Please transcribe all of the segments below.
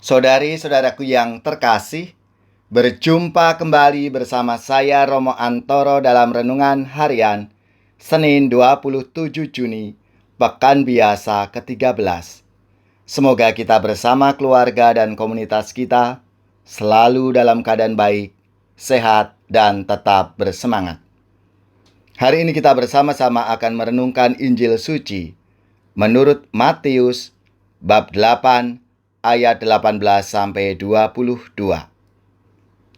Saudari-saudaraku yang terkasih, berjumpa kembali bersama saya Romo Antoro dalam Renungan Harian Senin 27 Juni, Pekan Biasa ke-13. Semoga kita bersama keluarga dan komunitas kita selalu dalam keadaan baik, sehat, dan tetap bersemangat. Hari ini kita bersama-sama akan merenungkan Injil Suci menurut Matius bab 8 ayat 18 sampai 22.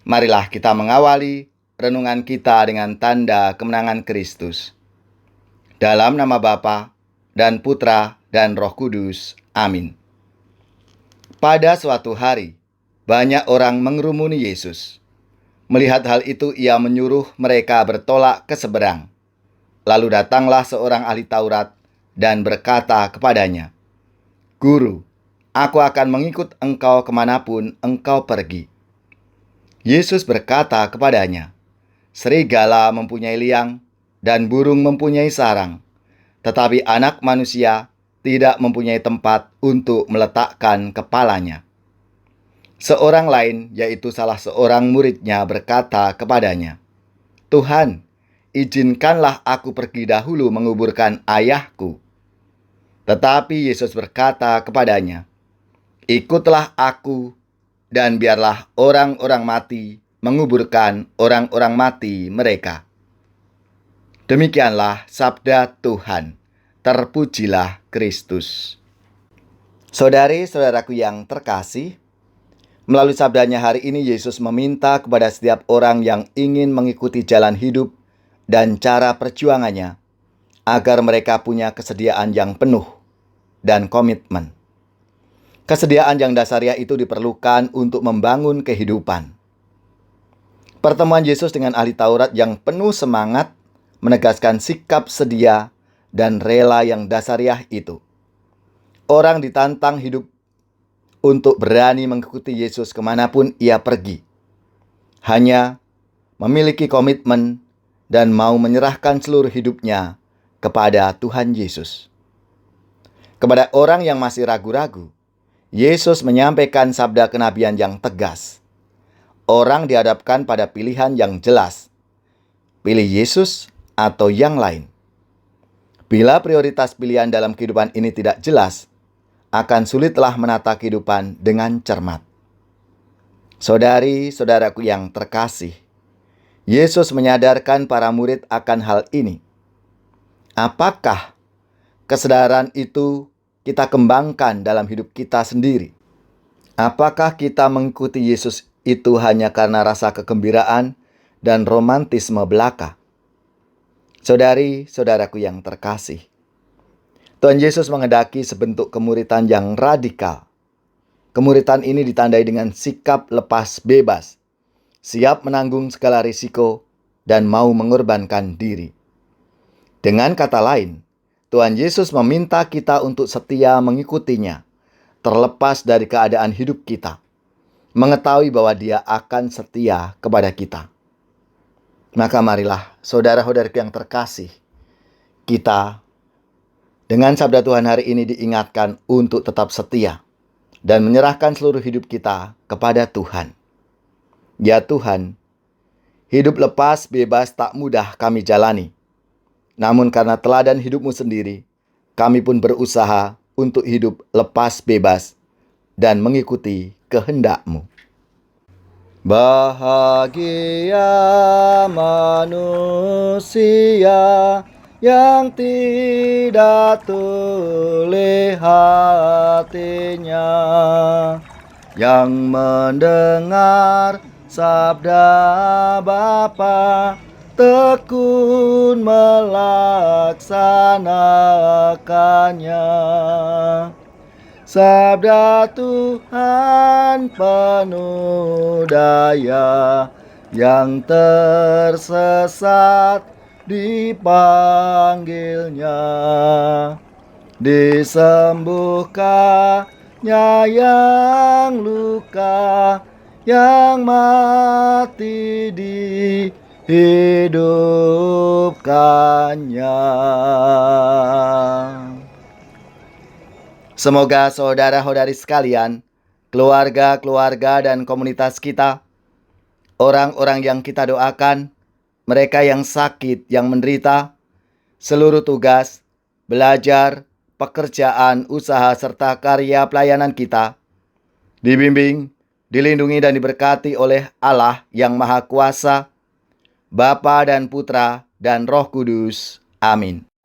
Marilah kita mengawali renungan kita dengan tanda kemenangan Kristus. Dalam nama Bapa dan Putra dan Roh Kudus. Amin. Pada suatu hari, banyak orang mengerumuni Yesus. Melihat hal itu, ia menyuruh mereka bertolak ke seberang. Lalu datanglah seorang ahli Taurat dan berkata kepadanya, "Guru, aku akan mengikut engkau kemanapun engkau pergi." Yesus berkata kepadanya, "Serigala mempunyai liang dan burung mempunyai sarang, tetapi Anak Manusia tidak mempunyai tempat untuk meletakkan kepalanya." Seorang lain, yaitu salah seorang muridnya, berkata kepadanya, "Tuhan, izinkanlah aku pergi dahulu menguburkan ayahku." Tetapi Yesus berkata kepadanya, "Ikutlah aku, dan biarlah orang-orang mati menguburkan orang-orang mati mereka." Demikianlah sabda Tuhan. Terpujilah Kristus. Saudari-saudaraku yang terkasih, melalui sabdanya hari ini Yesus meminta kepada setiap orang yang ingin mengikuti jalan hidup dan cara perjuangannya, agar mereka punya kesediaan yang penuh dan komitmen. Kesediaan yang dasariah itu diperlukan untuk membangun kehidupan. Pertemuan Yesus dengan ahli Taurat yang penuh semangat menegaskan sikap sedia dan rela yang dasariah itu. Orang ditantang hidup untuk berani mengikuti Yesus kemanapun ia pergi. Hanya memiliki komitmen dan mau menyerahkan seluruh hidupnya kepada Tuhan Yesus. Kepada orang yang masih ragu-ragu, Yesus menyampaikan sabda kenabian yang tegas. Orang dihadapkan pada pilihan yang jelas. Pilih Yesus atau yang lain. Bila prioritas pilihan dalam kehidupan ini tidak jelas, akan sulitlah menata kehidupan dengan cermat. Saudari-saudaraku yang terkasih, Yesus menyadarkan para murid akan hal ini. Apakah kesadaran itu kita kembangkan dalam hidup kita sendiri? Apakah kita mengikuti Yesus itu hanya karena rasa kegembiraan dan romantisme belaka? Saudari-saudaraku yang terkasih, Tuhan Yesus menghendaki sebentuk kemuritan yang radikal. Kemuritan ini ditandai dengan sikap lepas bebas, siap menanggung segala risiko, dan mau mengorbankan diri. Dengan kata lain, Tuhan Yesus meminta kita untuk setia mengikutinya, terlepas dari keadaan hidup kita, mengetahui bahwa Dia akan setia kepada kita. Maka marilah, saudara-saudaraku yang terkasih, kita dengan sabda Tuhan hari ini diingatkan untuk tetap setia dan menyerahkan seluruh hidup kita kepada Tuhan. Ya Tuhan, hidup lepas bebas tak mudah kami jalani. Namun karena teladan hidupmu sendiri, kami pun berusaha untuk hidup lepas bebas dan mengikuti kehendak-Mu. Bahagia manusia yang tidak tuli hatinya, yang mendengar sabda Bapa, tekun melaksanakannya. Sabda Tuhan penuh daya, yang tersesat dipanggilnya, disembuhkannya yang luka, yang mati dihidupkannya. Semoga saudara-saudari sekalian keluarga-keluarga dan komunitas kita, orang-orang yang kita doakan, mereka yang sakit, yang menderita, seluruh tugas, belajar, pekerjaan, usaha, serta karya pelayanan kita, dibimbing, dilindungi dan diberkati oleh Allah yang Maha Kuasa, Bapa dan Putra dan Roh Kudus. Amin.